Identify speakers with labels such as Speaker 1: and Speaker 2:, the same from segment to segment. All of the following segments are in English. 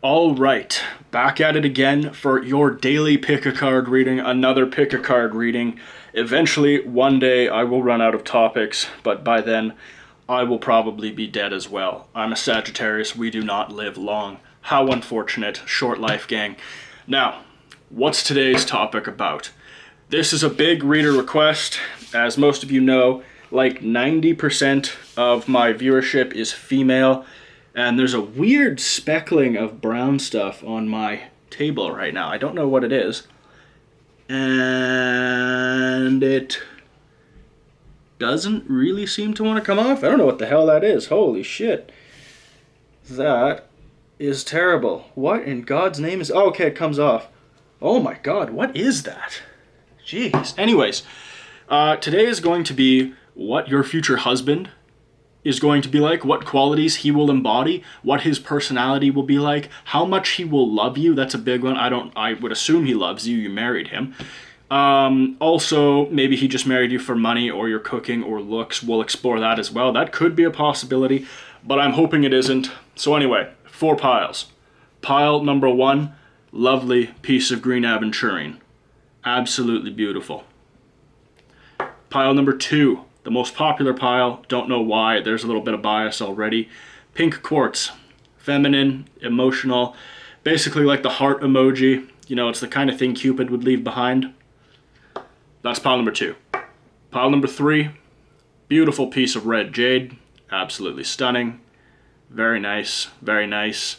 Speaker 1: All right, back at it again for your daily pick a card reading, another pick a card reading. Eventually, one day, I will run out of topics, but by then, I will probably be dead as well. I'm a Sagittarius, we do not live long. How unfortunate, short life gang. Now, what's today's topic about? This is a big reader request. As most of you know, like 90% of my viewership is female. And there's a weird speckling of brown stuff on my table right now. I don't know what it is. And it doesn't really seem to want to come off. I don't know what the hell that is. Holy shit. That is terrible. What in God's name is... Oh, okay, it comes off. Oh my God, what is that? Jeez. Anyways, today is going to be what your future husband is going to be like, what qualities he will embody, what his personality will be like, how much he will love you. That's a big one. I would assume he loves you. You married him. Also, maybe he just married you for money or your cooking or looks. We'll explore that as well. That could be a possibility, but I'm hoping it isn't. So anyway, 4 piles. Pile number 1, lovely piece of green aventurine. Absolutely beautiful. Pile number 2. The most popular pile, don't know why, there's a little bit of bias already. Pink quartz, feminine, emotional, basically like the heart emoji. You know, it's the kind of thing Cupid would leave behind. That's pile number 2. Pile number 3, beautiful piece of red jade, absolutely stunning. Very nice, very nice.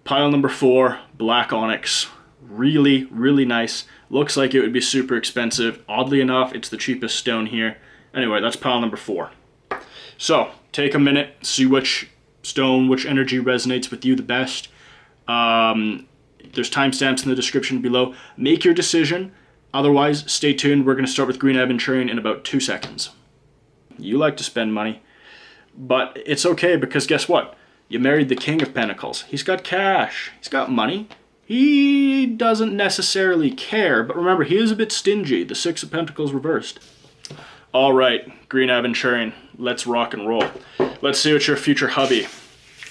Speaker 1: Pile number 4, black onyx, really, really nice. Looks like it would be super expensive. Oddly enough, it's the cheapest stone here. Anyway, that's pile number 4. So, take a minute, see which stone, which energy resonates with you the best. There's timestamps in the description below. Make your decision. Otherwise, stay tuned. We're going to start with green aventurine in about 2 seconds. You like to spend money, but it's okay because guess what? You married the King of Pentacles. He's got cash. He's got money. He doesn't necessarily care, but remember, he is a bit stingy. The 6 of Pentacles reversed. All right, green aventurine, let's rock and roll. Let's see what your future hubby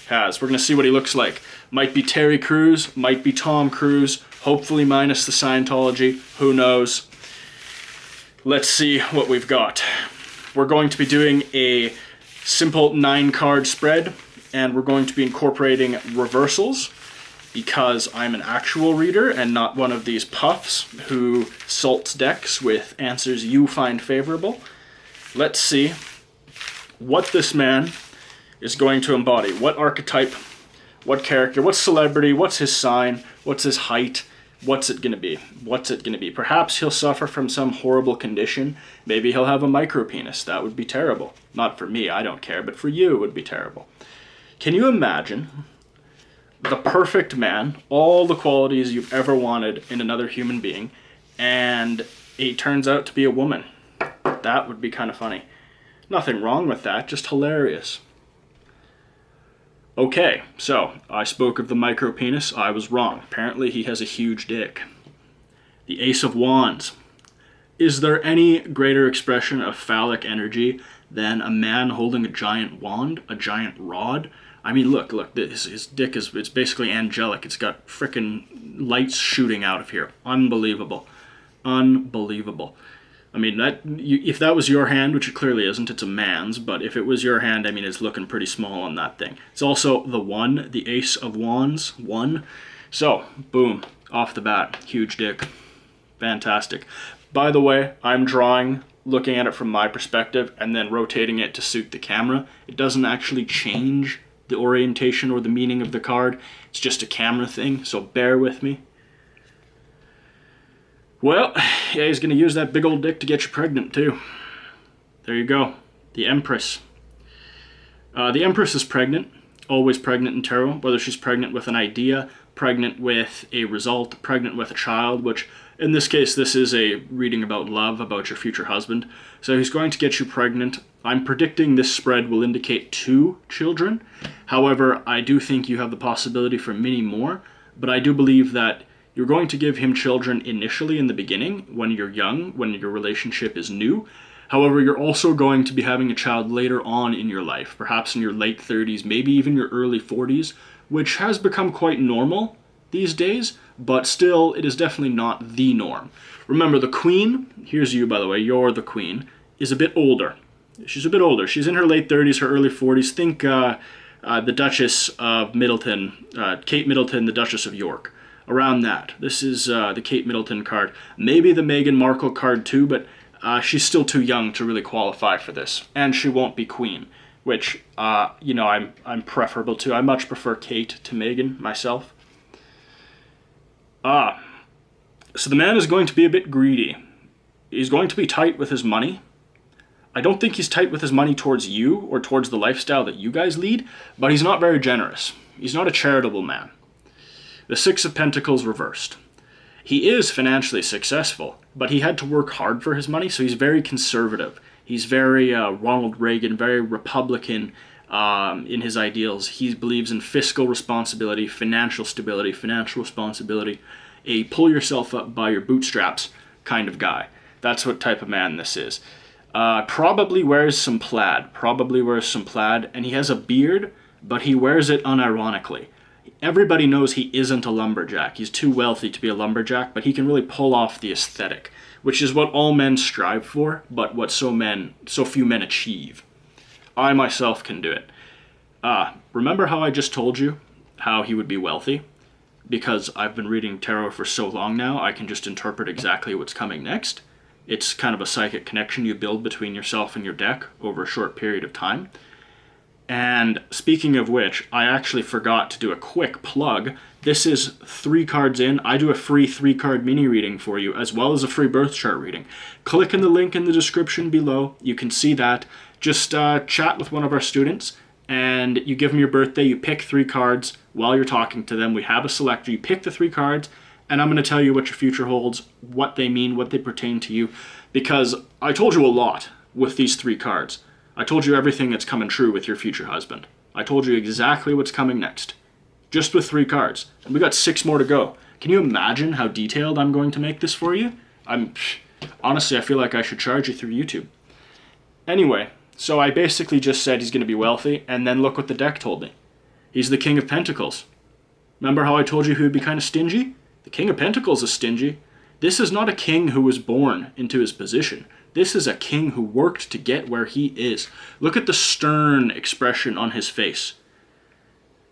Speaker 1: has. We're going to see what he looks like. Might be Terry Crews, might be Tom Cruise, hopefully minus the Scientology, who knows. Let's see what we've got. We're going to be doing a simple 9-card spread, and we're going to be incorporating reversals because I'm an actual reader and not one of these puffs who salts decks with answers you find favorable. Let's see what this man is going to embody. What archetype, what character, what celebrity, what's his sign, what's his height, what's it going to be? What's it going to be? Perhaps he'll suffer from some horrible condition. Maybe he'll have a micropenis. That would be terrible. Not for me, I don't care, but for you it would be terrible. Can you imagine the perfect man, all the qualities you've ever wanted in another human being, and he turns out to be a woman? That would be kind of funny. Nothing wrong with that, just hilarious. Okay, so I spoke of the micropenis. I was wrong. Apparently he has a huge dick. The Ace of Wands. Is there any greater expression of phallic energy than a man holding a giant wand, a giant rod? I mean, look, his dick it's basically angelic. It's got frickin' lights shooting out of here. Unbelievable. Unbelievable. I mean, if that was your hand, which it clearly isn't, it's a man's, but if it was your hand, I mean, it's looking pretty small on that thing. It's also the 1, the Ace of Wands, 1. So, boom, off the bat, huge dick. Fantastic. By the way, I'm drawing, looking at it from my perspective, and then rotating it to suit the camera. It doesn't actually change the orientation or the meaning of the card. It's just a camera thing, so bear with me. Well, yeah, he's going to use that big old dick to get you pregnant, too. There you go. The Empress. The Empress is pregnant. Always pregnant in tarot. Whether she's pregnant with an idea, pregnant with a result, pregnant with a child, which in this case, this is a reading about love, about your future husband. So he's going to get you pregnant. I'm predicting this spread will indicate 2 children. However, I do think you have the possibility for many more, but I do believe that you're going to give him children initially in the beginning, when you're young, when your relationship is new. However, you're also going to be having a child later on in your life, perhaps in your late 30s, maybe even your early 40s, which has become quite normal these days, but still, it is definitely not the norm. Remember, the queen, here's you by the way, you're the queen, is a bit older. She's a bit older. She's in her late 30s, her early 40s. Think the Duchess of Middleton, Kate Middleton, the Duchess of York. Around that. This is the Kate Middleton card. Maybe the Meghan Markle card too, but she's still too young to really qualify for this. And she won't be queen, which, I'm preferable to. I much prefer Kate to Meghan myself. So the man is going to be a bit greedy. He's going to be tight with his money. I don't think he's tight with his money towards you or towards the lifestyle that you guys lead, but he's not very generous. He's not a charitable man. The Six of Pentacles reversed. He is financially successful, but he had to work hard for his money, so he's very conservative. He's very Ronald Reagan, very Republican in his ideals. He believes in fiscal responsibility, financial stability, financial responsibility, a pull yourself up by your bootstraps kind of guy. That's what type of man this is. Probably wears some plaid, and he has a beard, but he wears it unironically. Everybody knows he isn't a lumberjack. He's too wealthy to be a lumberjack, but he can really pull off the aesthetic, which is what all men strive for, but what so few men achieve. I myself can do it. Remember how I just told you how he would be wealthy? Because I've been reading tarot for so long now, I can just interpret exactly what's coming next. It's kind of a psychic connection you build between yourself and your deck over a short period of time. And speaking of which, I actually forgot to do a quick plug. This is 3 cards in. I do a free 3-card mini reading for you, as well as a free birth chart reading. Click in the link in the description below. You can see that. Just chat with one of our students, and you give them your birthday. You pick 3 cards while you're talking to them. We have a selector. You pick the 3 cards, and I'm going to tell you what your future holds, what they mean, what they pertain to you, because I told you a lot with these 3 cards. I told you everything that's coming true with your future husband. I told you exactly what's coming next, just with 3 cards, and we got 6 more to go. Can you imagine how detailed I'm going to make this for you? Honestly, I feel like I should charge you through YouTube. Anyway, so I basically just said he's going to be wealthy, and then look what the deck told me. He's the King of Pentacles. Remember how I told you he would be kind of stingy? The King of Pentacles is stingy. This is not a king who was born into his position. This is a king who worked to get where he is. Look at the stern expression on his face.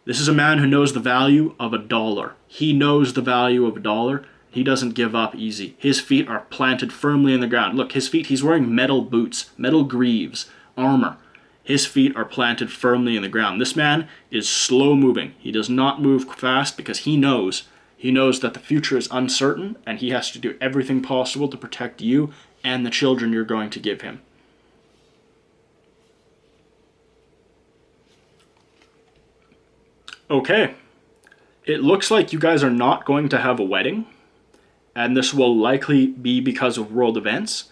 Speaker 1: This is a man who knows the value of $1. He knows the value of $1. He doesn't give up easy. His feet are planted firmly in the ground. Look, his feet, he's wearing metal boots, metal greaves, armor. His feet are planted firmly in the ground. This man is slow moving. He does not move fast because he knows that the future is uncertain, and he has to do everything possible to protect you and the children you're going to give him. Okay. It looks like you guys are not going to have a wedding, and this will likely be because of world events,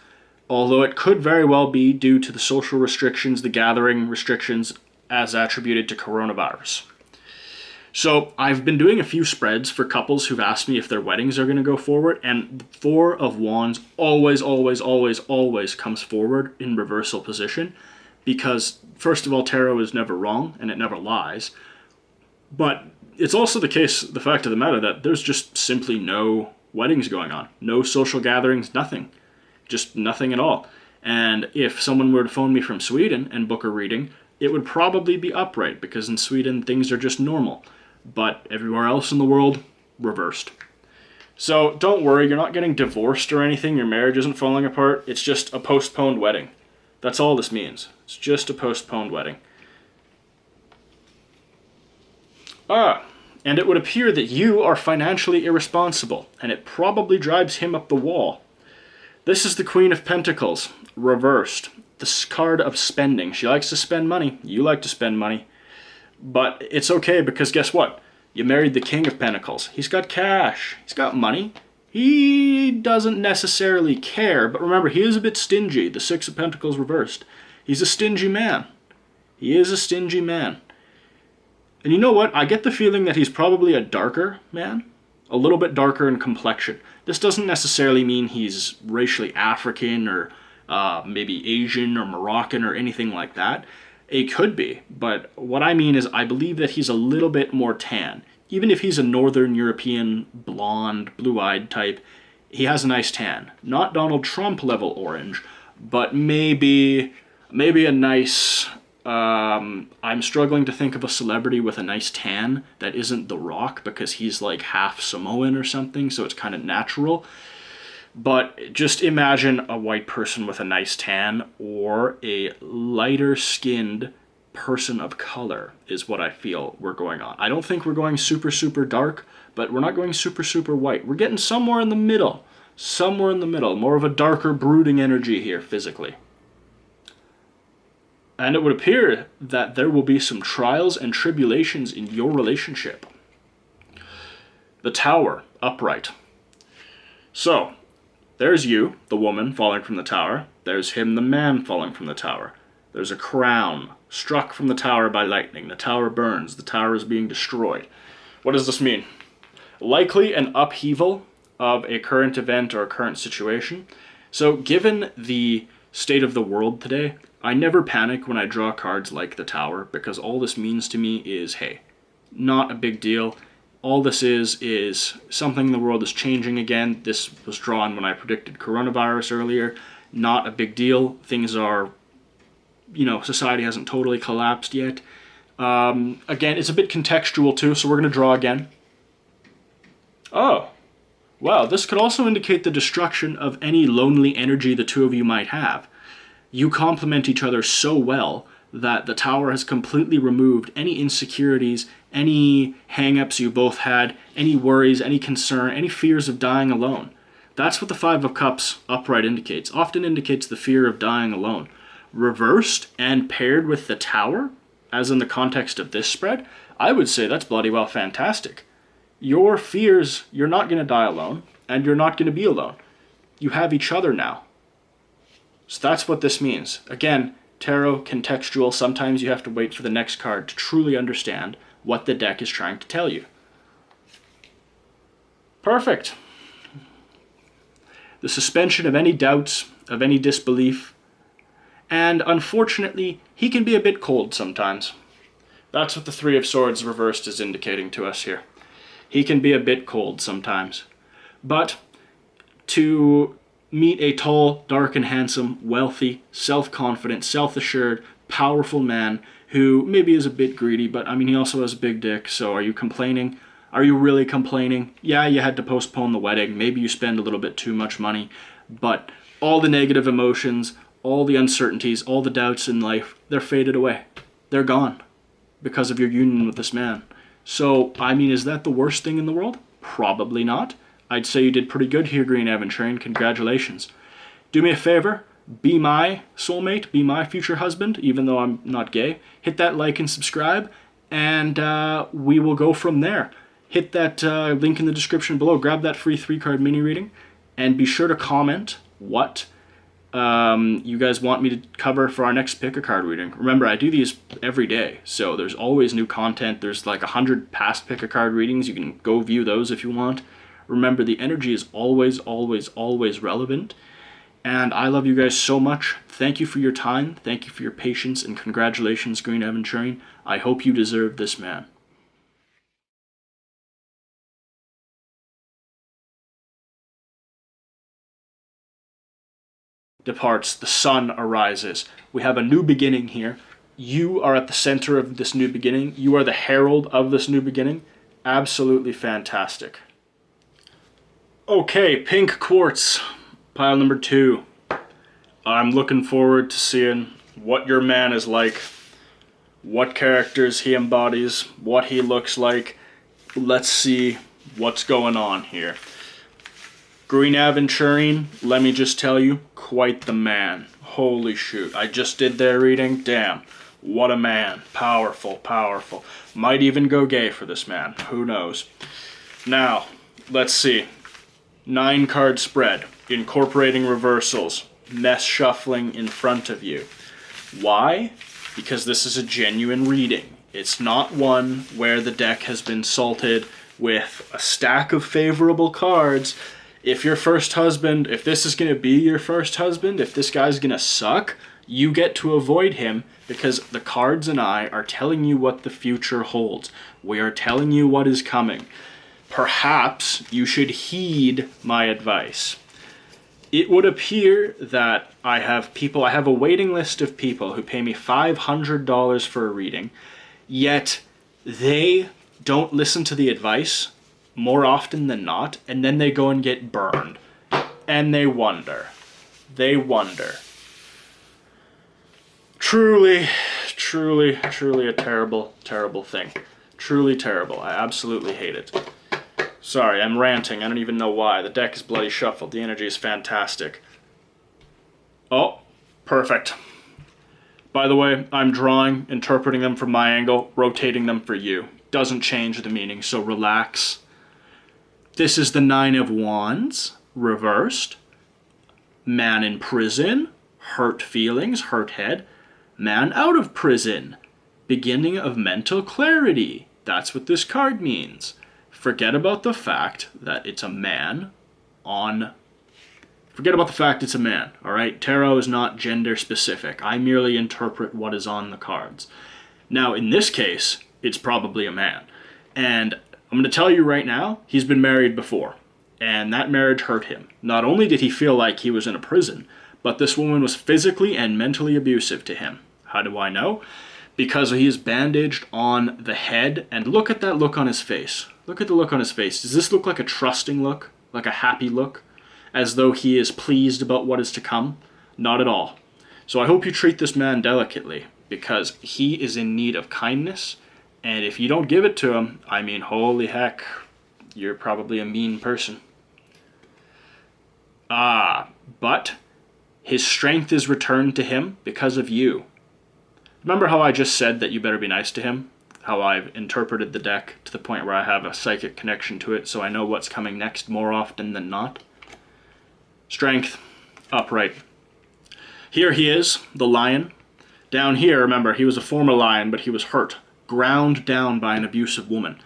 Speaker 1: although it could very well be due to the social restrictions, the gathering restrictions as attributed to coronavirus. So I've been doing a few spreads for couples who've asked me if their weddings are going to go forward, and the 4 of Wands always comes forward in reversal position, because first of all, tarot is never wrong and it never lies, but it's also the fact of the matter that there's just simply no weddings going on, no social gatherings, nothing, just nothing at all. And if someone were to phone me from Sweden and book a reading, it would probably be upright, because in Sweden things are just normal. But everywhere else in the world, reversed. So don't worry, you're not getting divorced or anything, your marriage isn't falling apart, it's just a postponed wedding. That's all this means. It's just a postponed wedding. And it would appear that you are financially irresponsible, and it probably drives him up the wall. This is the Queen of Pentacles, reversed. This card of spending. She likes to spend money. You like to spend money. But it's okay, because guess what? You married the King of Pentacles. He's got cash. He's got money. He doesn't necessarily care, but remember, he is a bit stingy. The 6 of Pentacles reversed. He's a stingy man. He is a stingy man. And you know what? I get the feeling that he's probably a darker man. A little bit darker in complexion. This doesn't necessarily mean he's racially African or maybe Asian or Moroccan or anything like that. It could be, but what I mean is I believe that he's a little bit more tan. Even if he's a Northern European, blonde, blue-eyed type, he has a nice tan. Not Donald Trump level orange, but maybe a nice... I'm struggling to think of a celebrity with a nice tan that isn't The Rock, because he's like half Samoan or something, so it's kind of natural. But just imagine a white person with a nice tan, or a lighter skinned person of color is what I feel we're going on. I don't think we're going super, super dark, but we're not going super, super white. We're getting somewhere in the middle. Somewhere in the middle. More of a darker, brooding energy here physically. And it would appear that there will be some trials and tribulations in your relationship. The Tower, upright. So, there's you, the woman, falling from the tower. There's him, the man, falling from the tower. There's a crown struck from the tower by lightning. The tower burns. The tower is being destroyed. What does this mean? Likely an upheaval of a current event or a current situation. So, given the state of the world today, I never panic when I draw cards like the Tower, because all this means to me is, hey, not a big deal. All this is something in the world is changing again. This was drawn when I predicted coronavirus earlier. Not a big deal. Things are, society hasn't totally collapsed yet. Again, it's a bit contextual too, so we're going to draw again. Oh, wow, this could also indicate the destruction of any lonely energy the two of you might have. You complement each other so well that the Tower has completely removed any insecurities, any hang-ups you both had, any worries, any concern, any fears of dying alone. That's what the Five of Cups upright indicates. Often indicates the fear of dying alone. Reversed and paired with the Tower, as in the context of this spread, I would say that's bloody well fantastic. Your fears, you're not going to die alone, and you're not going to be alone. You have each other now. So that's what this means. Again, tarot, contextual, sometimes you have to wait for the next card to truly understand what the deck is trying to tell you. Perfect. The suspension of any doubts, of any disbelief, and unfortunately, he can be a bit cold sometimes. That's what the Three of Swords reversed is indicating to us here. He can be a bit cold sometimes. But to meet a tall, dark and handsome, wealthy, self-confident, self-assured, powerful man who maybe is a bit greedy, but I mean he also has a big dick, so are you complaining? Are you really complaining? Yeah, you had to postpone the wedding, maybe you spend a little bit too much money, but all the negative emotions, all the uncertainties, all the doubts in life, they're faded away. They're gone because of your union with this man. So, I mean, is that the worst thing in the world? Probably not. I'd say you did pretty good here, Green Aventurine. Congratulations. Do me a favor. Be my soulmate. Be my future husband, even though I'm not gay. Hit that like and subscribe, and we will go from there. Hit that link in the description below. Grab that free 3-card mini reading, and be sure to comment what you guys want me to cover for our next pick a card reading. Remember, I do these every day, so there's always new content. There's like 100 past pick a card readings. You can go view those if you want. Remember, the energy is always, always, always relevant. And I love you guys so much. Thank you for your time. Thank you for your patience. And congratulations, Green Aventurine. I hope you deserve this man. Departs. The sun arises. We have a new beginning here. You are at the center of this new beginning. You are the herald of this new beginning. Absolutely fantastic. Okay, pink quartz, pile number 2. I'm looking forward to seeing what your man is like, what characters he embodies, what he looks like. Let's see what's going on here. Green Aventurine, let me just tell you, quite the man. Holy shoot, I just did their reading. Damn, what a man. Powerful, powerful. Might even go gay for this man. Who knows? Now, let's see. 9-card spread, incorporating reversals, mess shuffling in front of you. Why? Because this is a genuine reading. It's not one where the deck has been salted with a stack of favorable cards. If your first husband, if this is going to be your first husband, if this guy's going to suck, You get to avoid him because the cards and I are telling you what the future holds. We are telling you what is coming. Perhaps you should heed my advice. It would appear that I have a waiting list of people who pay me $500 for a reading, yet they don't listen to the advice more often than not, and then they go and get burned. And they wonder. Truly, truly, truly a terrible, terrible thing. Truly terrible. I absolutely hate it. Sorry, I'm ranting. I don't even know why. The deck is bloody shuffled. The energy is fantastic. Oh, perfect. By the way, I'm drawing, interpreting them from my angle, rotating them for you. Doesn't change the meaning, so relax. This is the Nine of Wands, reversed. Man in prison, hurt feelings, hurt head. Man out of prison, beginning of mental clarity. That's what this card means. Forget about the fact that it's a man Forget about the fact it's a man, alright? Tarot is not gender specific. I merely interpret what is on the cards. Now, in this case, it's probably a man. And I'm going to tell you right now, he's been married before. And that marriage hurt him. Not only did he feel like he was in a prison, but this woman was physically and mentally abusive to him. How do I know? Because he is bandaged on the head, and look at that look on his face. Look at the look on his face. Does this look like a trusting look? Like a happy look? As though he is pleased about what is to come? Not at all. So I hope you treat this man delicately, because he is in need of kindness, and if you don't give it to him, I mean, holy heck, you're probably a mean person. But his strength is returned to him because of you. Remember how I just said that you better be nice to him? How I've interpreted the deck to the point where I have a psychic connection to it, so I know what's coming next more often than not? Strength, upright. Here he is, the lion. Down here, remember, he was a former lion, but he was hurt, ground down by an abusive woman.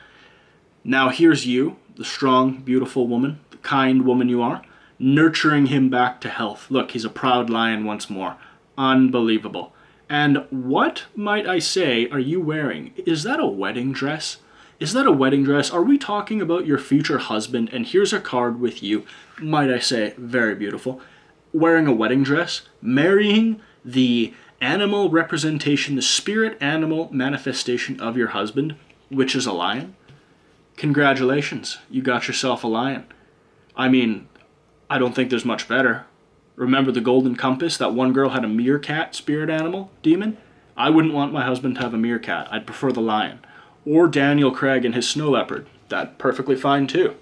Speaker 1: Now here's you, the strong, beautiful woman, the kind woman you are, nurturing him back to health. Look, he's a proud lion once more. Unbelievable. And what, might I say, are you wearing? Is that a wedding dress? Is that a wedding dress? Are we talking about your future husband? And here's a card with you, might I say, very beautiful, wearing a wedding dress, marrying the animal representation, the spirit animal manifestation of your husband, which is a lion. Congratulations, you got yourself a lion. I mean, I don't think there's much better. Remember the golden compass? That one girl had a meerkat spirit animal demon? I wouldn't want my husband to have a meerkat. I'd prefer the lion. Or Daniel Craig and his snow leopard. That's perfectly fine too.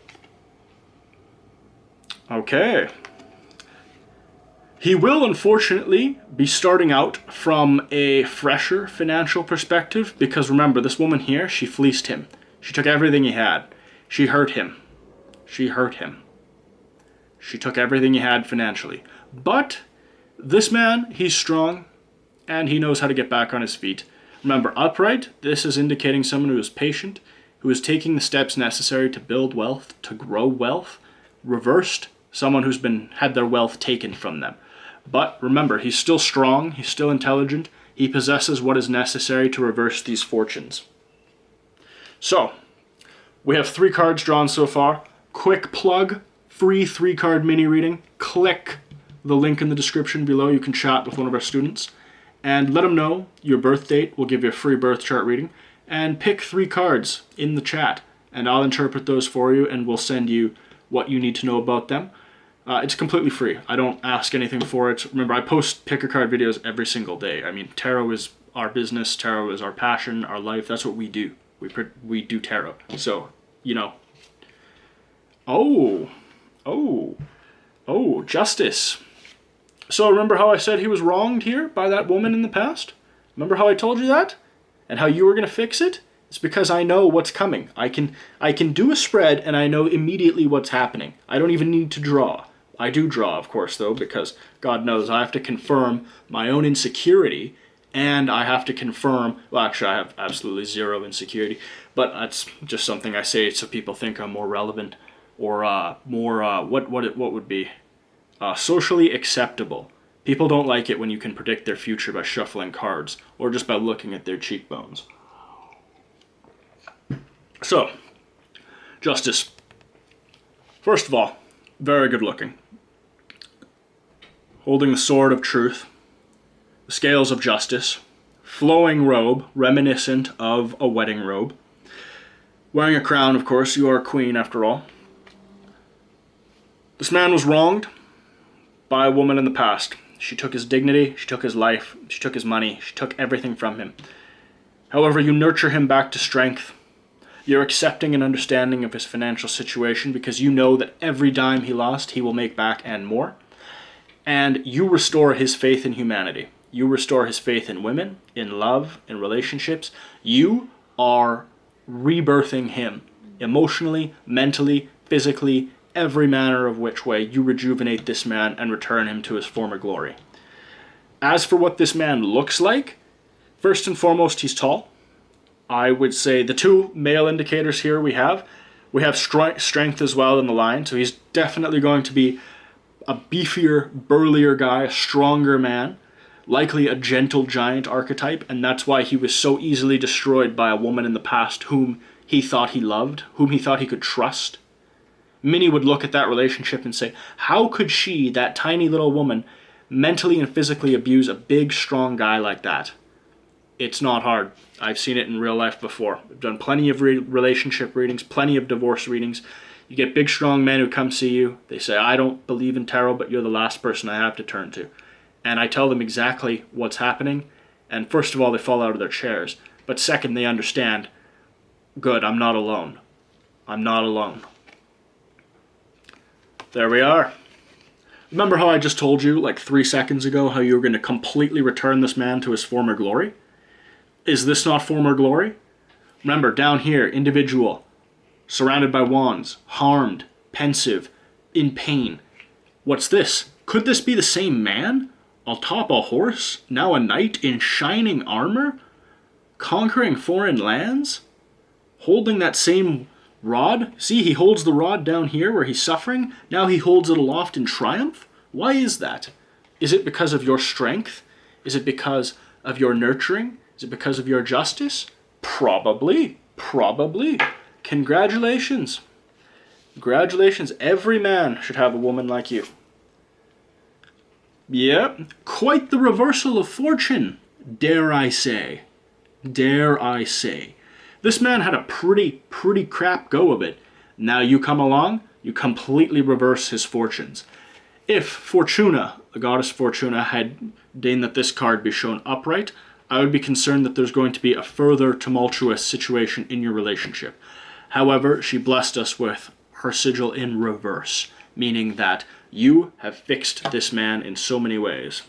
Speaker 1: Okay. He will, unfortunately, be starting out from a fresher financial perspective because remember, this woman here, she fleeced him. She took everything he had. She hurt him. She hurt him. She took everything he had financially. But this man, he's strong, and he knows how to get back on his feet. Remember, upright, this is indicating someone who is patient, who is taking the steps necessary to build wealth, to grow wealth. Reversed, someone who's had their wealth taken from them. But remember, he's still strong, he's still intelligent, he possesses what is necessary to reverse these fortunes. So, we have 3 cards drawn so far. Quick plug, free 3-card mini reading. Click the link in the description below. You can chat with one of our students. And let them know your birth date. We'll give you a free birth chart reading. And pick 3 cards in the chat. And I'll interpret those for you and we'll send you what you need to know about them. It's completely free. I don't ask anything for it. Remember, I post pick a card videos every single day. I mean, tarot is our business. Tarot is our passion, our life. That's what we do. We do tarot. So, you know. Oh, justice. So remember how I said he was wronged here by that woman in the past? Remember how I told you that? And how you were going to fix it? It's because I know what's coming. I can do a spread and I know immediately what's happening. I don't even need to draw. I do draw, of course, though, because God knows I have to confirm my own insecurity and I have to confirm, well, actually I have absolutely 0 insecurity, but that's just something I say so people think I'm more relevant or what would be socially acceptable People don't like it when you can predict their future by shuffling cards or just by looking at their cheekbones. So, Justice. First of all, very good looking. Holding the sword of truth, the scales of justice, flowing robe, reminiscent of a wedding robe. Wearing a crown, of course, you are a queen after all. This man was wronged by a woman in the past. She took his dignity, she took his life, she took his money, she took everything from him. However, you nurture him back to strength. You're accepting and understanding of his financial situation because you know that every dime he lost, he will make back and more. And you restore his faith in humanity. You restore his faith in women, in love, in relationships. You are rebirthing him emotionally, mentally, physically, every manner of which way. You rejuvenate this man and return him to his former glory. As for what this man looks like, first and foremost, he's tall. I would say the two male indicators here we have strength as well in the line, so he's definitely going to be a beefier, burlier guy, a stronger man, likely a gentle giant archetype, and that's why he was so easily destroyed by a woman in the past whom he thought he loved, whom he thought he could trust. Minnie would look at that relationship and say, how could she, that tiny little woman, mentally and physically abuse a big, strong guy like that? It's not hard. I've seen it in real life before. I've done plenty of relationship readings, plenty of divorce readings. You get big, strong men who come see you. They say, I don't believe in tarot, but you're the last person I have to turn to. And I tell them exactly what's happening. And first of all, they fall out of their chairs. But second, they understand, good, I'm not alone. I'm not alone. There we are. Remember how I just told you, like 3 seconds ago, how you were going to completely return this man to his former glory? Is this not former glory? Remember, down here, individual, surrounded by wands, harmed, pensive, in pain. What's this? Could this be the same man? Atop a horse, now a knight in shining armor? Conquering foreign lands? Holding that same rod? See, he holds the rod down here where he's suffering. Now he holds it aloft in triumph. Why is that? Is it because of your strength? Is it because of your nurturing? Is it because of your justice? Probably. Probably. Congratulations. Congratulations. Every man should have a woman like you. Yep. Quite the reversal of fortune, dare I say. Dare I say. This man had a pretty crap go of it. Now you come along, you completely reverse his fortunes. If Fortuna, the goddess Fortuna, had deigned that this card be shown upright, I would be concerned that there's going to be a further tumultuous situation in your relationship. However, she blessed us with her sigil in reverse, meaning that you have fixed this man in so many ways.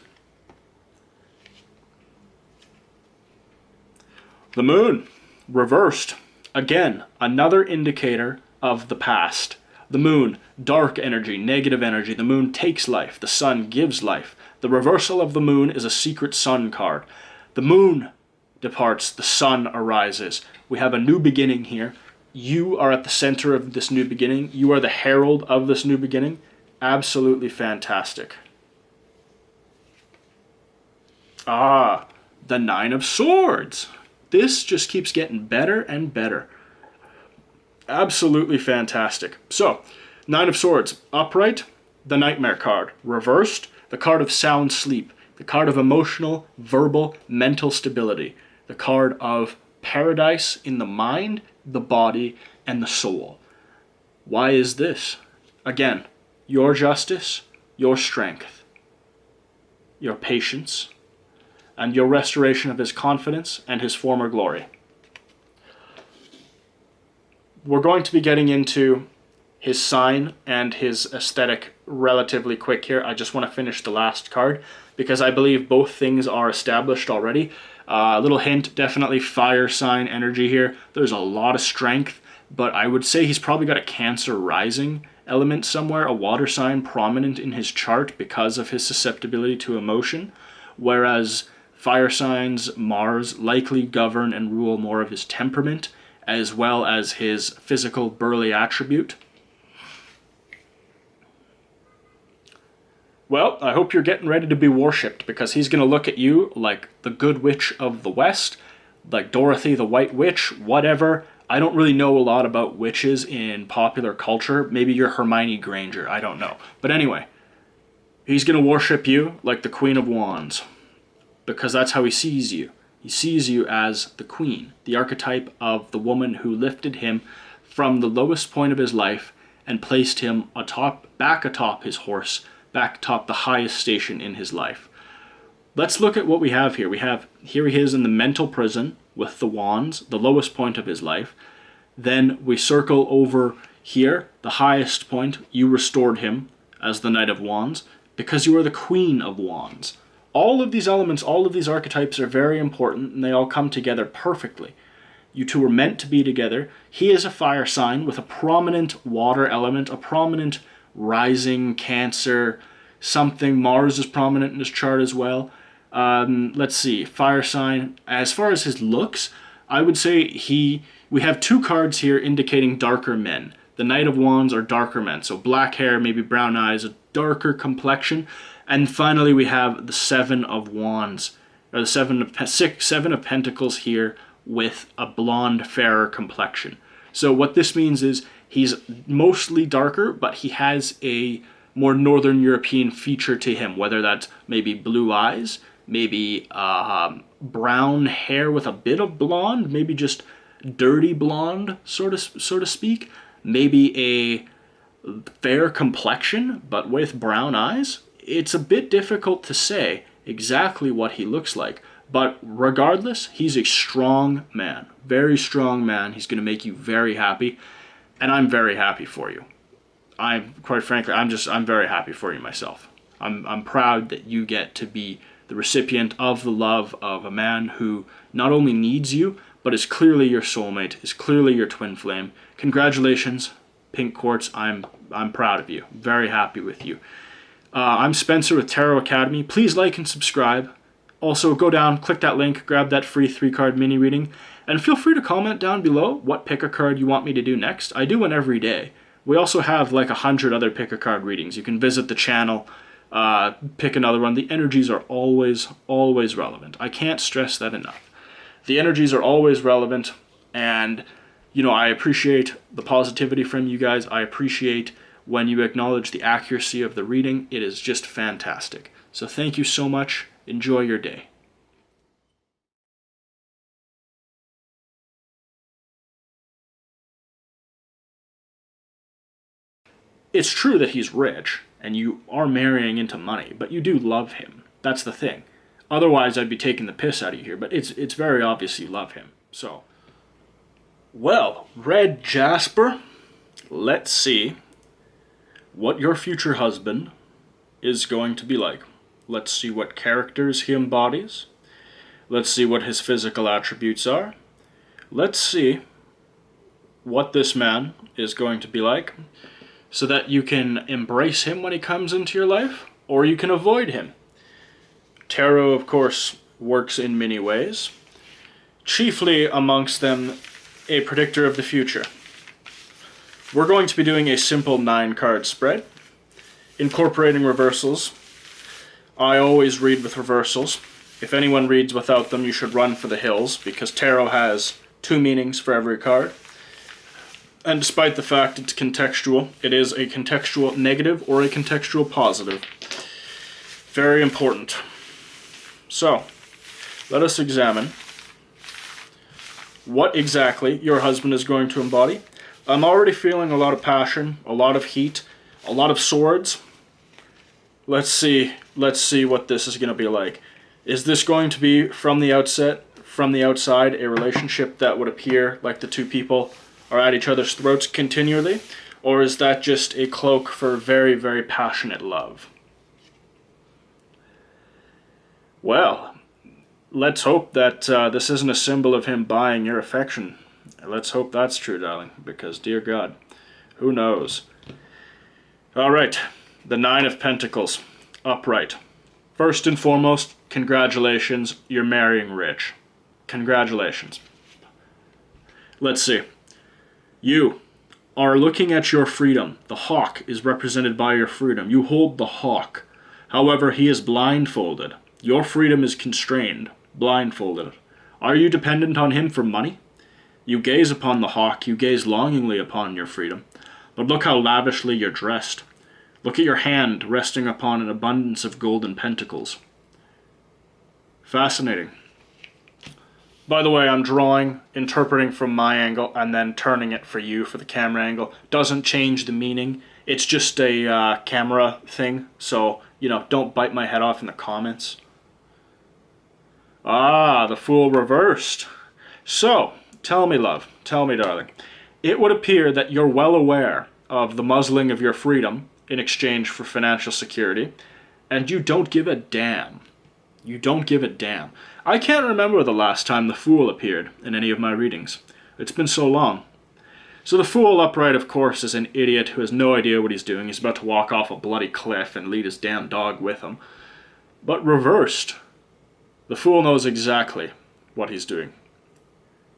Speaker 1: The moon. Reversed. Again, another indicator of the past. The moon, dark energy, negative energy. The moon takes life. The sun gives life. The reversal of the moon is a secret sun card. The moon departs, the sun arises. We have a new beginning here. You are at the center of this new beginning. You are the herald of this new beginning. Absolutely fantastic. Ah, the Nine of Swords. This just keeps getting better and better. Absolutely fantastic. So, Nine of Swords, upright, the Nightmare card. Reversed, the card of sound sleep. The card of emotional, verbal, mental stability. The card of paradise in the mind, the body, and the soul. Why is this? Again, your justice, your strength, your patience, and your restoration of his confidence and his former glory. We're going to be getting into his sign and his aesthetic relatively quick here. I just want to finish the last card because I believe both things are established already. A little hint, definitely fire sign energy here. There's a lot of strength, but I would say he's probably got a Cancer rising element somewhere, a water sign prominent in his chart because of his susceptibility to emotion, whereas fire signs, Mars, likely govern and rule more of his temperament, as well as his physical burly attribute. Well, I hope you're getting ready to be worshipped, because he's going to look at you like the Good Witch of the West, like Dorothy the White Witch, whatever. I don't really know a lot about witches in popular culture. Maybe you're Hermione Granger, I don't know. But anyway, he's going to worship you like the Queen of Wands, because that's how he sees you. He sees you as the queen, the archetype of the woman who lifted him from the lowest point of his life and placed him back atop his horse, back atop the highest station in his life. Let's look at what we have here. Here he is in the mental prison with the wands, the lowest point of his life. Then we circle over here, the highest point. You restored him as the Knight of Wands because you are the Queen of Wands. All of these elements, all of these archetypes are very important, and they all come together perfectly. You two were meant to be together. He is a fire sign with a prominent water element, a prominent rising Cancer something. Mars is prominent in his chart as well. Let's see, fire sign. As far as his looks, I would say we have two cards here indicating darker men. The Knight of Wands are darker men, so black hair, maybe brown eyes, a darker complexion. And finally we have the Seven of Wands, or the Seven of Pentacles here with a blonde, fairer complexion. So what this means is he's mostly darker, but he has a more Northern European feature to him, whether that's maybe blue eyes, maybe brown hair with a bit of blonde, maybe just dirty blonde, so to speak, maybe a fair complexion, but with brown eyes. It's a bit difficult to say exactly what he looks like, but regardless, he's a strong man, very strong man. He's going to make you very happy, and I'm very happy for you. Quite frankly, I'm very happy for you myself. I'm proud that you get to be the recipient of the love of a man who not only needs you, but is clearly your soulmate, is clearly your twin flame. Congratulations, Pink Quartz. I'm proud of you. Very happy with you. I'm Spencer with Tarot Academy. Please like and subscribe. Also, go down, click that link, grab that free 3-card mini reading, and feel free to comment down below what pick a card you want me to do next. I do one every day. We also have like 100 other pick a card readings. You can visit the channel, pick another one. The energies are always relevant. I can't stress that enough. The energies are always relevant, and I appreciate the positivity from you guys. I appreciate when you acknowledge the accuracy of the reading. It is just fantastic. So thank you so much. Enjoy your day. It's true that he's rich, and you are marrying into money, but you do love him. That's the thing. Otherwise, I'd be taking the piss out of you here, but it's very obvious you love him. So, well, Red Jasper, let's see what your future husband is going to be like. Let's see what characters he embodies. Let's see what his physical attributes are. Let's see what this man is going to be like, so that you can embrace him when he comes into your life, or you can avoid him. Tarot, of course, works in many ways, chiefly amongst them a predictor of the future. We're going to be doing a simple 9-card spread, incorporating reversals. I always read with reversals. If anyone reads without them, you should run for the hills, because tarot has 2 meanings for every card. And despite the fact it's contextual, it is a contextual negative or a contextual positive. Very important. So, let us examine what exactly your husband is going to embody. I'm already feeling a lot of passion, a lot of heat, a lot of swords. Let's see what this is going to be like. Is this going to be, from the outset, from the outside, a relationship that would appear like the two people are at each other's throats continually? Or is that just a cloak for very, very passionate love? Well, let's hope that this isn't a symbol of him buying your affection. Let's hope that's true, darling, because, dear God, who knows? All right, the 9 of Pentacles, upright. First and foremost, congratulations, you're marrying rich. Congratulations. Let's see. You are looking at your freedom. The hawk is represented by your freedom. You hold the hawk. However, he is blindfolded. Your freedom is constrained, blindfolded. Are you dependent on him for money? You gaze upon the hawk, you gaze longingly upon your freedom. But look how lavishly you're dressed. Look at your hand resting upon an abundance of golden pentacles. Fascinating. By the way, I'm drawing, interpreting from my angle, and then turning it for you for the camera angle. Doesn't change the meaning. It's just a camera thing, so, don't bite my head off in the comments. Ah, the Fool reversed. So, tell me, love, tell me, darling. It would appear that you're well aware of the muzzling of your freedom in exchange for financial security, and you don't give a damn. You don't give a damn. I can't remember the last time the Fool appeared in any of my readings. It's been so long. So the Fool upright, of course, is an idiot who has no idea what he's doing. He's about to walk off a bloody cliff and lead his damn dog with him. But reversed, the Fool knows exactly what he's doing.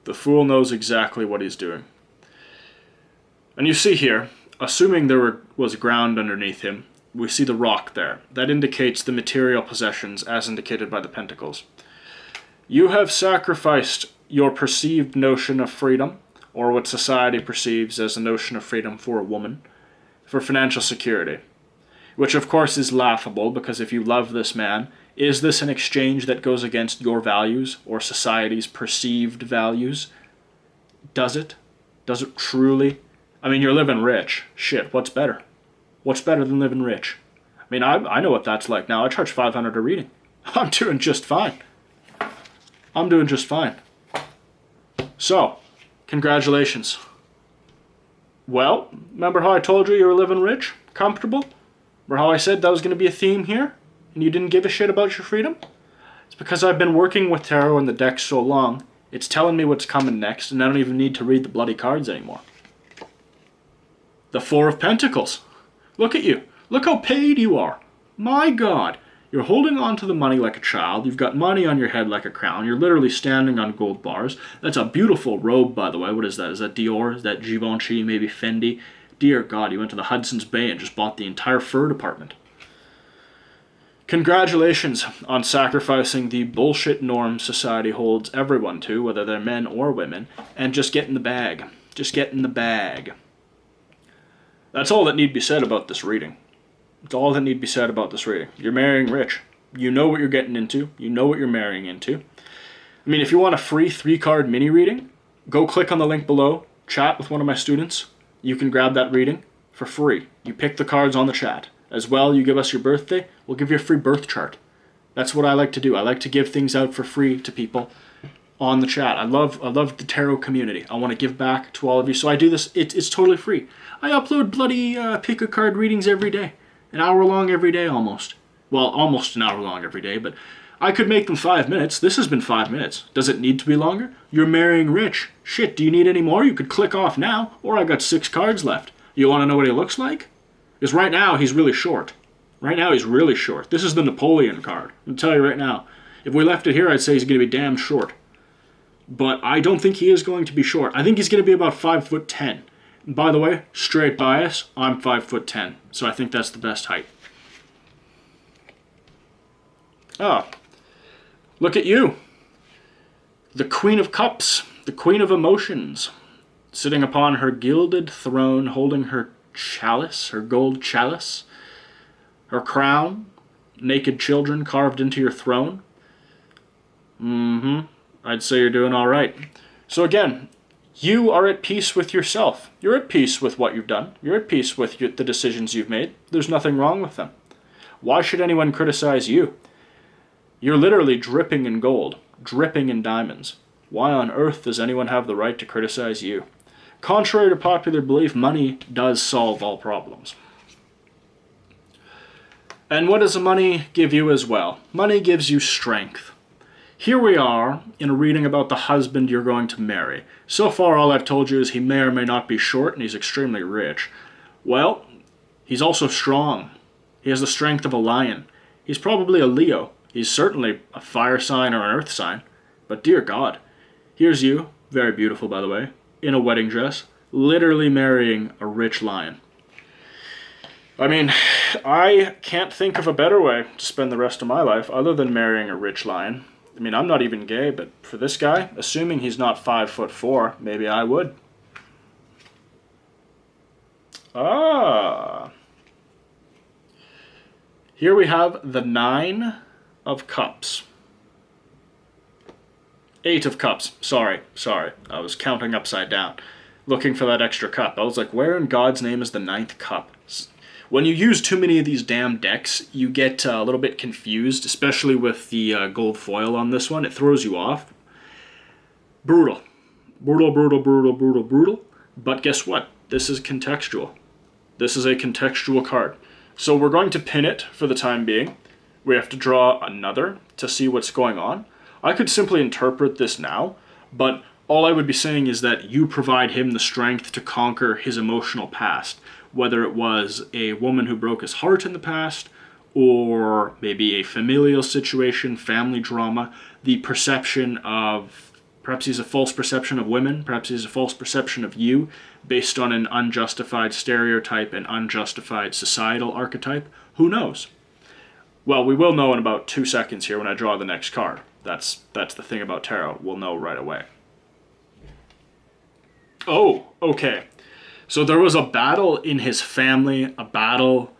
Speaker 1: The Fool knows exactly what he's doing. And you see here, assuming there was ground underneath him, we see the rock there. That indicates the material possessions as indicated by the pentacles. You have sacrificed your perceived notion of freedom, or what society perceives as a notion of freedom for a woman, for financial security. Which of course is laughable, because if you love this man, is this an exchange that goes against your values, or society's perceived values? Does it? Does it truly? I mean, you're living rich. Shit, what's better? What's better than living rich? I mean, I know what that's like now. I charge $500 a reading. I'm doing just fine. I'm doing just fine. So, congratulations. Well, remember how I told you were living rich? Comfortable? Remember how I said that was going to be a theme here? And you didn't give a shit about your freedom? It's because I've been working with tarot and the deck so long, it's telling me what's coming next, and I don't even need to read the bloody cards anymore. The Four of Pentacles. Look at you. Look how paid you are. My God. You're holding on to the money like a child. You've got money on your head like a crown. You're literally standing on gold bars. That's a beautiful robe, by the way. What is that? Is that Dior? Is that Givenchy? Maybe Fendi? Dear God, you went to the Hudson's Bay and just bought the entire fur department. Congratulations on sacrificing the bullshit norm society holds everyone to, whether they're men or women, and just get in the bag. Just get in the bag. That's all that need be said about this reading. That's all that need be said about this reading. You're marrying rich. You know what you're getting into. You know what you're marrying into. I mean, if you want a free 3-card mini reading, go click on the link below, chat with one of my students. You can grab that reading for free. You pick the cards on the chat. As well, you give us your birthday, we'll give you a free birth chart. That's what I like to do. I like to give things out for free to people on the chat. I love the tarot community. I want to give back to all of you. So I do this. It's totally free. I upload bloody pick a card readings every day. An hour long every day almost. Well, almost an hour long every day, but I could make them 5 minutes. This has been 5 minutes. Does it need to be longer? You're marrying rich. Shit, do you need any more? You could click off now, or I got 6 cards left. You want to know what he looks like? Because right now he's really short. Right now he's really short. This is the Napoleon card. I'll tell you right now. If we left it here, I'd say he's going to be damn short. But I don't think he is going to be short. I think he's going to be about 5'10". And by the way, straight bias, I'm 5'10", so I think that's the best height. Ah, look at you. The Queen of Cups, the Queen of Emotions, sitting upon her gilded throne, holding her chalice, her gold chalice, her crown, naked children carved into your throne. I'd say you're doing all right. So again, you are at peace with yourself. You're at peace with what you've done. You're at peace with the decisions you've made. There's nothing wrong with them. Why should anyone criticize you? You're literally dripping in gold, dripping in diamonds. Why on earth does anyone have the right to criticize you? Contrary to popular belief, money does solve all problems. And what does the money give you as well? Money gives you strength. Here we are in a reading about the husband you're going to marry. So far all I've told you is he may or may not be short and he's extremely rich. Well, he's also strong. He has the strength of a lion. He's probably a Leo. He's certainly a fire sign or an earth sign. But dear God, here's you, very beautiful by the way, in a wedding dress, literally marrying a rich lion. I mean, I can't think of a better way to spend the rest of my life other than marrying a rich lion. I mean, I'm not even gay, but for this guy, assuming he's not 5'4", maybe I would. Ah. Here we have the 9 of Cups. 8 of Cups. Sorry. I was counting upside down, looking for that extra cup. I was like, where in God's name is the 9th cup? When you use too many of these damn decks, you get a little bit confused, especially with the gold foil on this one. It throws you off. Brutal. Brutal. But guess what? This is contextual. This is a contextual card. So we're going to pin it for the time being. We have to draw another to see what's going on. I could simply interpret this now, but all I would be saying is that you provide him the strength to conquer his emotional past, whether it was a woman who broke his heart in the past, or maybe a familial situation, family drama, the perception of, perhaps he's a false perception of women, perhaps he's a false perception of you, based on an unjustified stereotype and unjustified societal archetype. Who knows? Well, we will know in about 2 seconds here when I draw the next card. That's the thing about tarot. We'll know right away. Oh, okay. So there was a battle in his family, a battle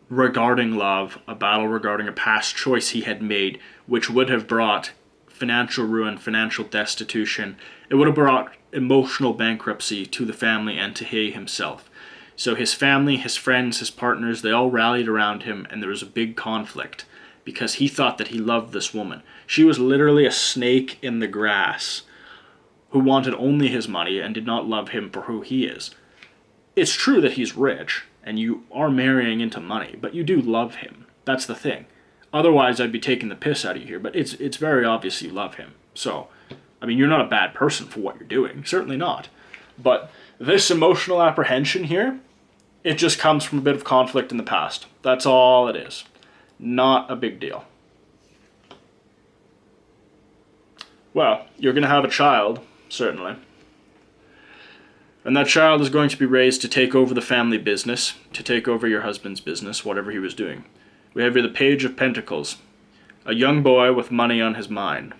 Speaker 1: regarding love, a battle regarding a past choice he had made, which would have brought financial ruin, financial destitution. It would have brought emotional bankruptcy to the family and to he himself. So his family, his friends, his partners, they all rallied around him, and there was a big conflict because he thought that he loved this woman. She was literally a snake in the grass who wanted only his money and did not love him for who he is. It's true that he's rich, and you are marrying into money, but you do love him. That's the thing. Otherwise, I'd be taking the piss out of you here, but it's very obvious you love him. So, I mean, you're not a bad person for what you're doing. Certainly not. But this emotional apprehension here, it just comes from a bit of conflict in the past. That's all it is. Not a big deal. Well, you're going to have a child, certainly. And that child is going to be raised to take over the family business, to take over your husband's business, whatever he was doing. We have here the Page of Pentacles, a young boy with money on his mind.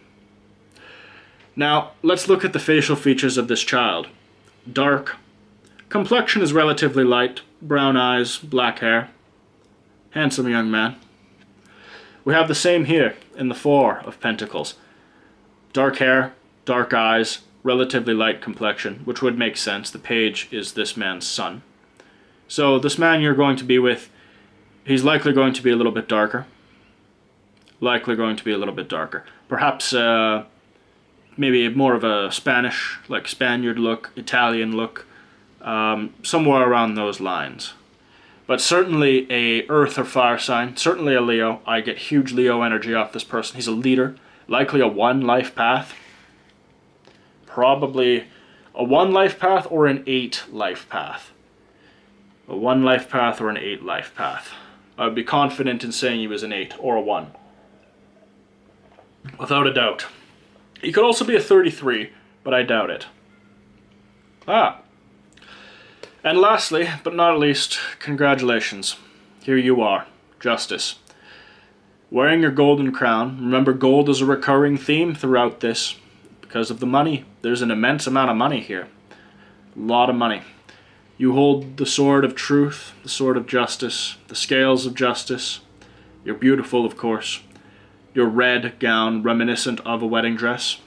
Speaker 1: Now, let's look at the facial features of this child. Dark. Complexion is relatively light, brown eyes, black hair. Handsome young man. We have the same here in the Four of Pentacles. Dark hair, dark eyes, relatively light complexion, which would make sense. The page is this man's son. So this man you're going to be with, he's likely going to be a little bit darker. Perhaps maybe more of a Spanish, like Spaniard look, Italian look, somewhere around those lines. But certainly a earth or fire sign, certainly a Leo. I get huge Leo energy off this person. He's a leader, likely a 1 life path. Probably a 1 life path or an 8 life path. A 1 life path or an 8 life path. I would be confident in saying he was an 8 or a 1. Without a doubt. He could also be a 33, but I doubt it. And lastly, but not least, congratulations. Here you are, Justice. Wearing your golden crown. Remember, gold is a recurring theme throughout this because of the money. There's an immense amount of money here. A lot of money. You hold the sword of truth, the sword of justice, the scales of justice. You're beautiful, of course. Your red gown reminiscent of a wedding dress.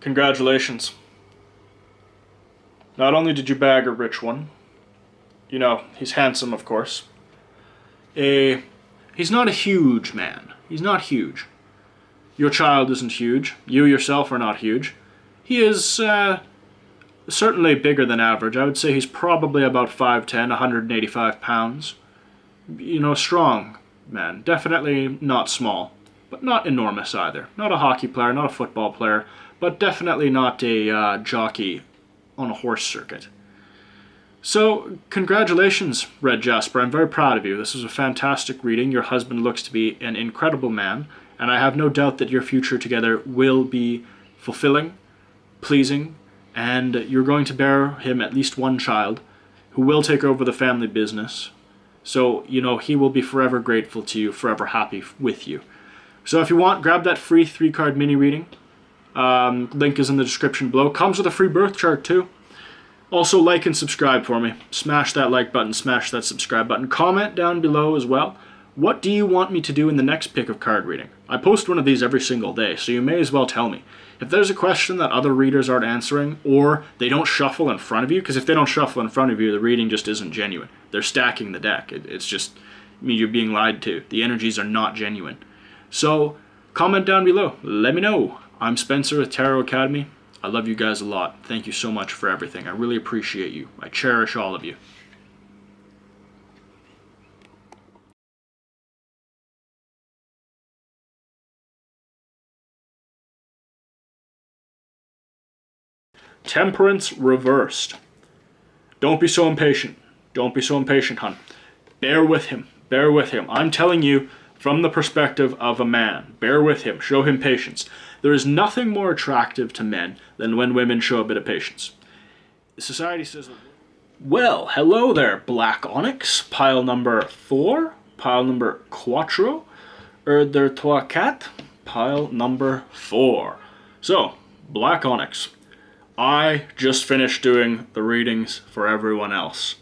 Speaker 1: Congratulations. Not only did you bag a rich one, you know, he's handsome, of course. He's not a huge man. He's not huge. Your child isn't huge. You yourself are not huge. He is certainly bigger than average. I would say he's probably about 5'10", 185 pounds. You know, strong man. Definitely not small, but not enormous either. Not a hockey player, not a football player, but definitely not a jockey on a horse circuit. So, congratulations, Red Jasper. I'm very proud of you. This was a fantastic reading. Your husband looks to be an incredible man, and I have no doubt that your future together will be fulfilling, pleasing, and you're going to bear him at least one child who will take over the family business. So, you know, he will be forever grateful to you, forever happy with you. So if you want, grab that free 3-card mini reading. Link is in the description below. Comes with a free birth chart too. Also, like and subscribe for me. Smash that like button, smash that subscribe button. Comment down below as well. What do you want me to do in the next pick of card reading? I post one of these every single day, so you may as well tell me. If there's a question that other readers aren't answering, or they don't shuffle in front of you, because if they don't shuffle in front of you, the reading just isn't genuine. They're stacking the deck. It's just, I mean, you're being lied to. The energies are not genuine. So, comment down below. Let me know. I'm Spencer with Tarot Academy. I love you guys a lot. Thank you so much for everything. I really appreciate you. I cherish all of you. Temperance reversed. Don't be so impatient. Don't be so impatient, hon. Bear with him. Bear with him. I'm telling you from the perspective of a man. Bear with him. Show him patience. There is nothing more attractive to men than when women show a bit of patience. Society says, well, hello there, Black Onyx. Pile number 4. Pile number 4. Der 3-4. Pile number 4. So, Black Onyx. I just finished doing the readings for everyone else.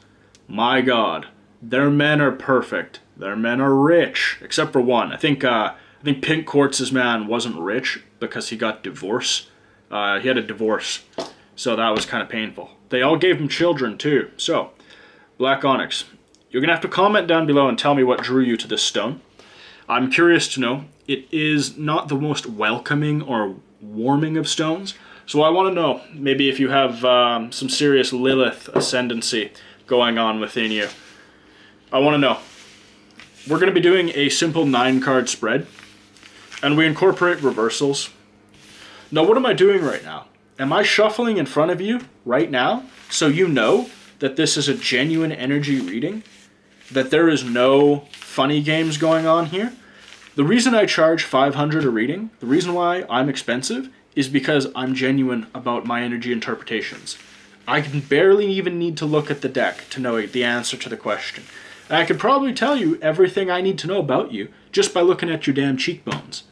Speaker 1: My God, their men are perfect. Their men are rich, except for one. I think Pink Quartz's man wasn't rich because he got divorced. He had a divorce, so that was kind of painful. They all gave him children too. So, Black Onyx, you're gonna have to comment down below and tell me what drew you to this stone. I'm curious to know. It is not the most welcoming or warming of stones. So I want to know, maybe if you have some serious Lilith ascendancy going on within you. I want to know. We're going to be doing a simple 9-card spread, and we incorporate reversals. Now, what am I doing right now? Am I shuffling in front of you right now so you know that this is a genuine energy reading? That there is no funny games going on here? The reason I charge $500 a reading, the reason why I'm expensive, is because I'm genuine about my energy interpretations. I can barely even need to look at the deck to know the answer to the question. And I could probably tell you everything I need to know about you just by looking at your damn cheekbones.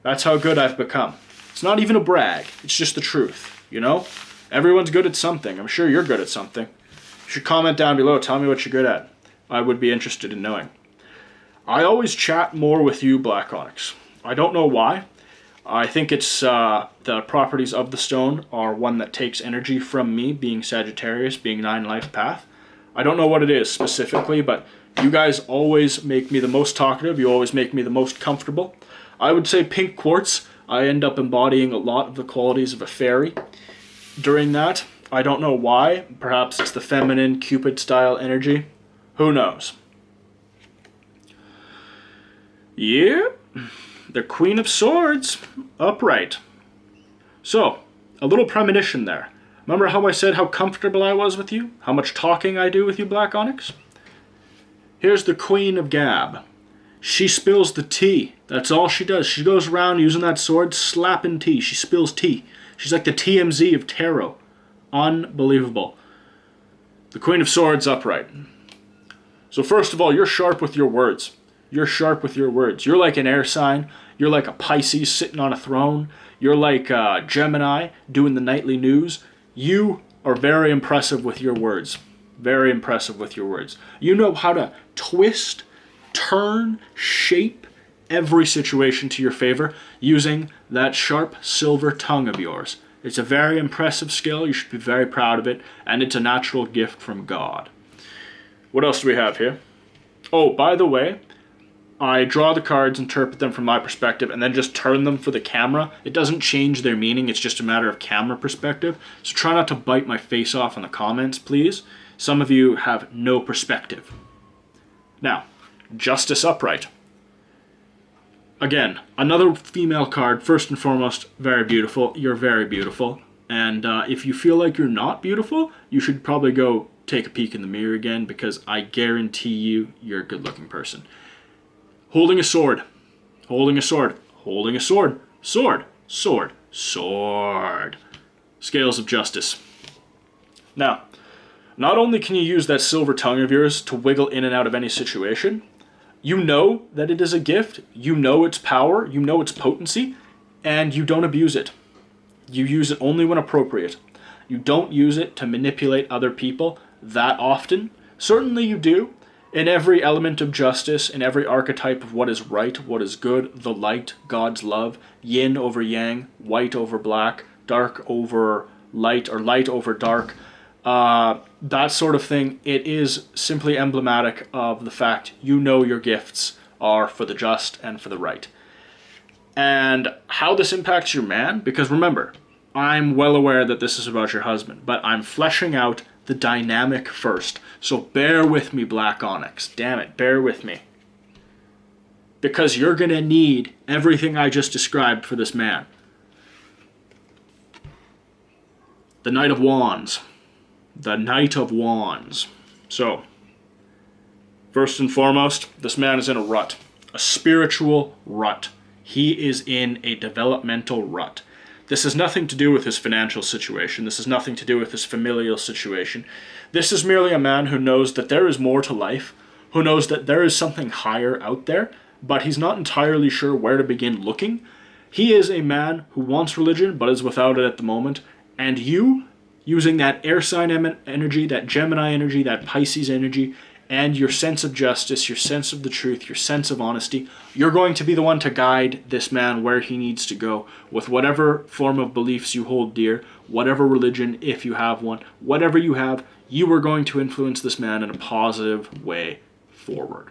Speaker 1: That's how good I've become. It's not even a brag, it's just the truth, you know? Everyone's good at something. I'm sure you're good at something. You should comment down below, tell me what you're good at. I would be interested in knowing. I always chat more with you, Black Onyx. I don't know why. I think it's the properties of the stone are one that takes energy from me, being Sagittarius, being 9 life path. I don't know what it is specifically, but you guys always make me the most talkative. You always make me the most comfortable. I would say Pink Quartz, I end up embodying a lot of the qualities of a fairy. During that, I don't know why. Perhaps it's the feminine Cupid style energy. Who knows? Yep. The Queen of Swords, upright. So, a little premonition there. Remember how I said how comfortable I was with you? How much talking I do with you, Black Onyx? Here's the Queen of Gab. She spills the tea. That's all she does. She goes around using that sword, slapping tea. She spills tea. She's like the TMZ of tarot. Unbelievable. The Queen of Swords, upright. So first of all, you're sharp with your words. You're sharp with your words. You're like an air sign. You're like a Pisces sitting on a throne. You're like Gemini doing the nightly news. You are very impressive with your words. Very impressive with your words. You know how to twist, turn, shape every situation to your favor using that sharp silver tongue of yours. It's a very impressive skill. You should be very proud of it. And it's a natural gift from God. What else do we have here? Oh, by the way, I draw the cards, interpret them from my perspective, and then just turn them for the camera. It doesn't change their meaning, it's just a matter of camera perspective. So try not to bite my face off in the comments, please. Some of you have no perspective. Now, Justice upright. Again, another female card, first and foremost, very beautiful. You're very beautiful. And if you feel like you're not beautiful, you should probably go take a peek in the mirror again, because I guarantee you, you're a good-looking person. Holding a sword. Holding a sword. Holding a sword. Sword. Sword. Sword. Scales of justice. Now, Not only can you use that silver tongue of yours to wiggle in and out of any situation, you know that it is a gift, you know its power, you know its potency, and you don't abuse it. You use it only when appropriate. You don't use it to manipulate other people that often. Certainly you do. In every element of justice, in every archetype of what is right, what is good, the light, God's love, yin over yang, white over black, dark over light, or light over dark, that sort of thing, it is simply emblematic of the fact you know your gifts are for the just and for the right. And how this impacts your man, because remember, I'm well aware that this is about your husband, but I'm fleshing out the dynamic first. So bear with me, Black Onyx. Damn it, bear with me. Because you're going to need everything I just described for this man. The Knight of Wands. The Knight of Wands. So, first and foremost, this man is in a rut. A spiritual rut. He is in a developmental rut. This has nothing to do with his financial situation. This has nothing to do with his familial situation. This is merely a man who knows that there is more to life, who knows that there is something higher out there, but he's not entirely sure where to begin looking. He is a man who wants religion, but is without it at the moment. And you, using that air sign energy, that Gemini energy, that Pisces energy, and your sense of justice, your sense of the truth, your sense of honesty, you're going to be the one to guide this man where he needs to go with whatever form of beliefs you hold dear, whatever religion, if you have one, whatever you have, you are going to influence this man in a positive way forward.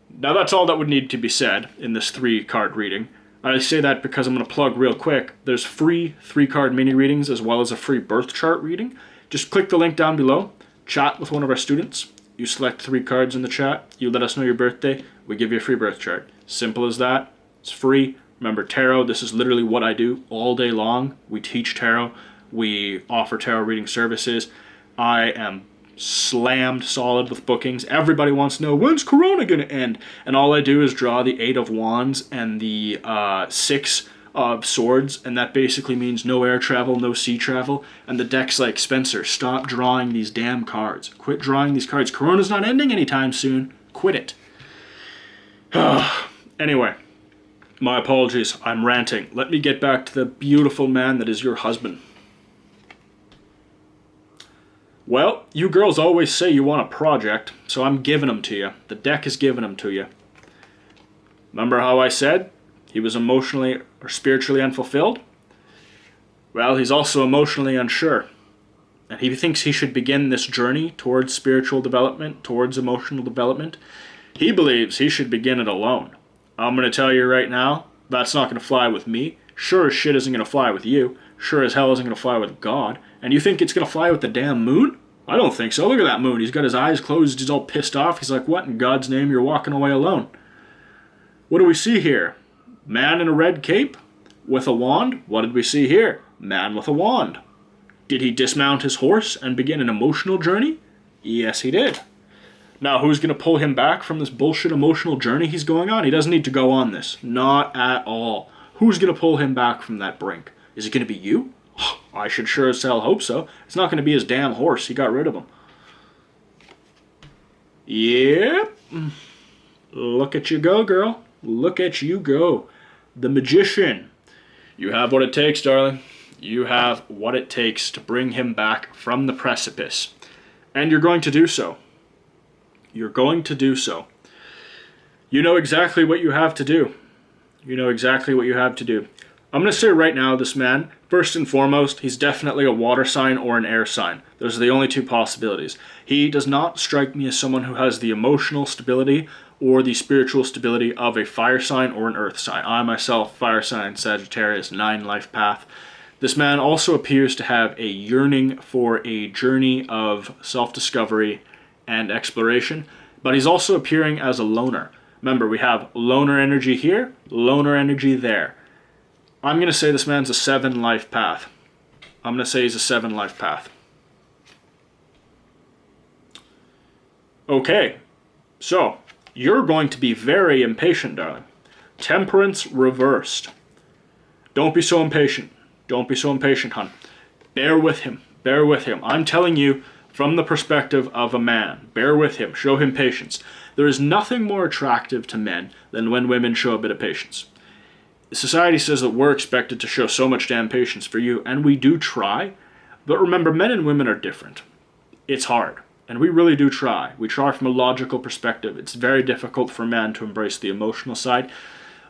Speaker 1: Now that's all that would need to be said in this 3-card reading. I say that because I'm going to plug real quick. There's free 3-card mini readings as well as a free birth chart reading. Just click the link down below. Chat with one of our students. You select 3 cards in the chat. You let us know your birthday. We give you a free birth chart. Simple as that. It's free. Remember, tarot, this is literally what I do all day long. We teach tarot. We offer tarot reading services. I am slammed solid with bookings. Everybody wants to know, when's Corona going to end? And all I do is draw the 8 of Wands and the 6 of Swords, and that basically means no air travel, no sea travel. And the deck's like, Spencer, stop drawing these damn cards. Quit drawing these cards. Corona's not ending anytime soon. Quit it. Anyway, my apologies. I'm ranting. Let me get back to the beautiful man that is your husband. Well, you girls always say you want a project, so I'm giving them to you. The deck is giving them to you. Remember how I said he was emotionally or spiritually unfulfilled? Well, he's also emotionally unsure. And he thinks he should begin this journey towards spiritual development, towards emotional development. He believes he should begin it alone. I'm going to tell you right now, that's not going to fly with me. Sure as shit isn't going to fly with you. Sure as hell isn't going to fly with God. And you think it's going to fly with the damn moon? I don't think so. Look at that moon. He's got his eyes closed. He's all pissed off. He's like, what in God's name? You're walking away alone. What do we see here? Man in a red cape with a wand. What did we see here? Man with a wand. Did he dismount his horse and begin an emotional journey? Yes, he did. Now, who's going to pull him back from this bullshit emotional journey he's going on? He doesn't need to go on this. Not at all. Who's going to pull him back from that brink? Is it going to be you? I should sure as hell hope so. It's not going to be his damn horse. He got rid of him. Yep. Look at you go, girl. Look at you go. The Magician. You have what it takes, darling. You have what it takes to bring him back from the precipice. And you're going to do so. You're going to do so. You know exactly what you have to do. You know exactly what you have to do. I'm going to say right now, this man, first and foremost, he's definitely a water sign or an air sign. Those are the only 2 possibilities. He does not strike me as someone who has the emotional stability or the spiritual stability of a fire sign or an earth sign. I myself, fire sign, Sagittarius, 9 life path. This man also appears to have a yearning for a journey of self-discovery and exploration, but he's also appearing as a loner. Remember, we have loner energy here, loner energy there. I'm going to say this man's a 7 life path. I'm going to say he's a 7 life path. Okay, so you're going to be very impatient, darling. Temperance reversed. Don't be so impatient. Don't be so impatient, hon. Bear with him. Bear with him. I'm telling you from the perspective of a man. Bear with him. Show him patience. There is nothing more attractive to men than when women show a bit of patience. Society says that we're expected to show so much damn patience for you, and we do try. But remember, men and women are different. It's hard. And we really do try. We try from a logical perspective. It's very difficult for a man to embrace the emotional side.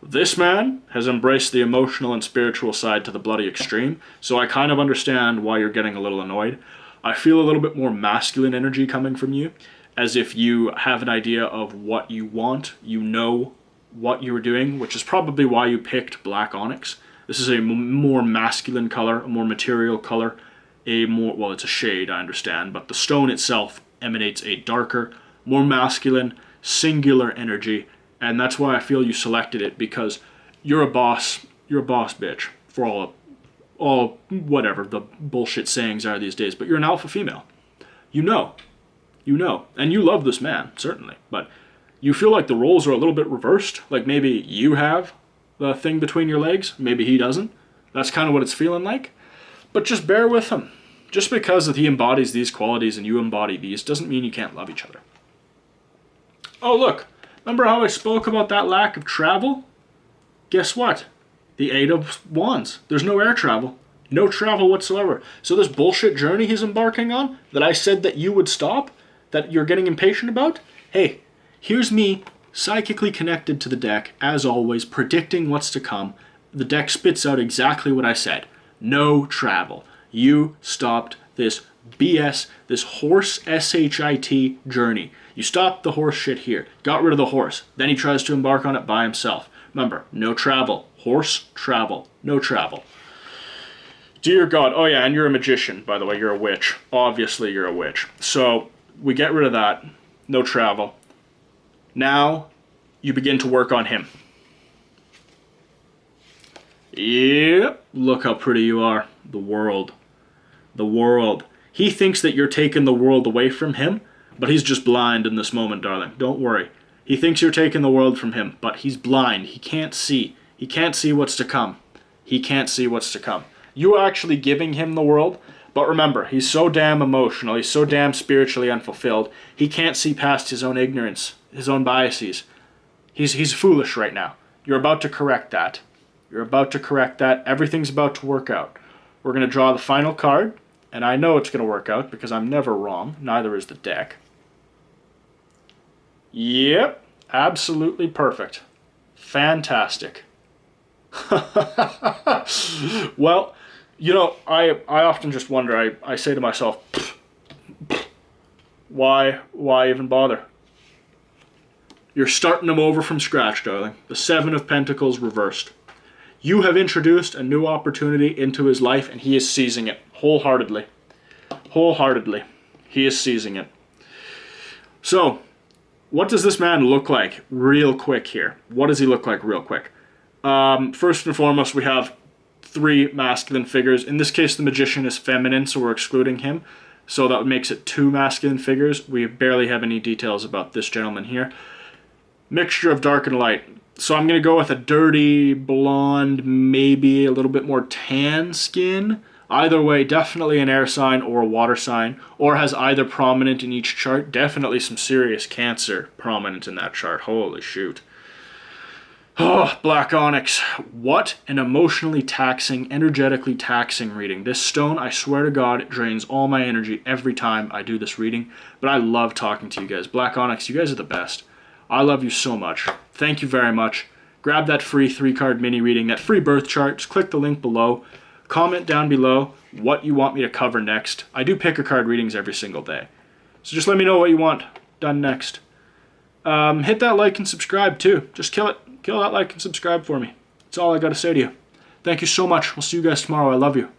Speaker 1: This man has embraced the emotional and spiritual side to the bloody extreme, so I kind of understand why you're getting a little annoyed. I feel a little bit more masculine energy coming from you, as if you have an idea of what you want, you know what you were doing, which is probably why you picked black onyx. This is a more masculine color, a more material color, well, it's a shade, I understand, but the stone itself emanates a darker, more masculine, singular energy, and that's why I feel you selected it, because you're a boss bitch, for all whatever the bullshit sayings are these days, but you're an alpha female. You know, and you love this man, certainly, but you feel like the roles are a little bit reversed, like maybe you have the thing between your legs, maybe he doesn't. That's kind of what it's feeling like, but just bear with him. Just because he embodies these qualities and you embody these doesn't mean you can't love each other. Oh, look. Remember how I spoke about that lack of travel? Guess what? The Eight of Wands. There's no air travel. No travel whatsoever. So this bullshit journey he's embarking on, that I said that you would stop, that you're getting impatient about, hey, here's me psychically connected to the deck, as always, predicting what's to come. The deck spits out exactly what I said. No travel. You stopped this BS, this horse SHIT journey. You stopped the horse shit here. Got rid of the horse. Then he tries to embark on it by himself. Remember, no travel. Horse travel. No travel. Dear God. Oh yeah, and you're a magician, by the way. You're a witch. Obviously you're a witch. So we get rid of that. No travel. Now you begin to work on him. Yep. Look how pretty you are. The world. The world. He thinks that you're taking the world away from him, but he's just blind in this moment, darling. Don't worry. He thinks you're taking the world from him, but he's blind. He can't see. He can't see what's to come. He can't see what's to come. You are actually giving him the world, but remember, he's so damn emotional. He's so damn spiritually unfulfilled. He can't see past his own ignorance, his own biases. He's foolish right now. You're about to correct that. You're about to correct that. Everything's about to work out. We're going to draw the final card, and I know it's going to work out because I'm never wrong. Neither is the deck. Yep, absolutely perfect. Fantastic. Well, you know, I often just wonder, I say to myself, why even bother? You're starting him over from scratch, darling. The Seven of Pentacles reversed. You have introduced a new opportunity into his life, and he is seizing it wholeheartedly. Wholeheartedly. He is seizing it. So, what does this man look like real quick here? What does he look like real quick? First and foremost, we have three masculine figures. In this case, the magician is feminine, so we're excluding him. So that makes it two masculine figures. We barely have any details about this gentleman here. Mixture of dark and light. So I'm going to go with a dirty, blonde, maybe a little bit more tan skin. Either way, definitely an air sign or a water sign, or has either prominent in each chart. Definitely some serious Cancer prominent in that chart. Holy shoot. Oh, black onyx. What an emotionally taxing, energetically taxing reading. This stone, I swear to God, it drains all my energy every time I do this reading, but I love talking to you guys. Black onyx, you guys are the best. I love you so much. Thank you very much. Grab that free 3-card mini reading, that free birth chart. Just click the link below. Comment down below what you want me to cover next. I do pick a card readings every single day. So just let me know what you want done next. Hit that like and subscribe too. Just kill it. Kill that like and subscribe for me. That's all I got to say to you. Thank you so much. We'll see you guys tomorrow. I love you.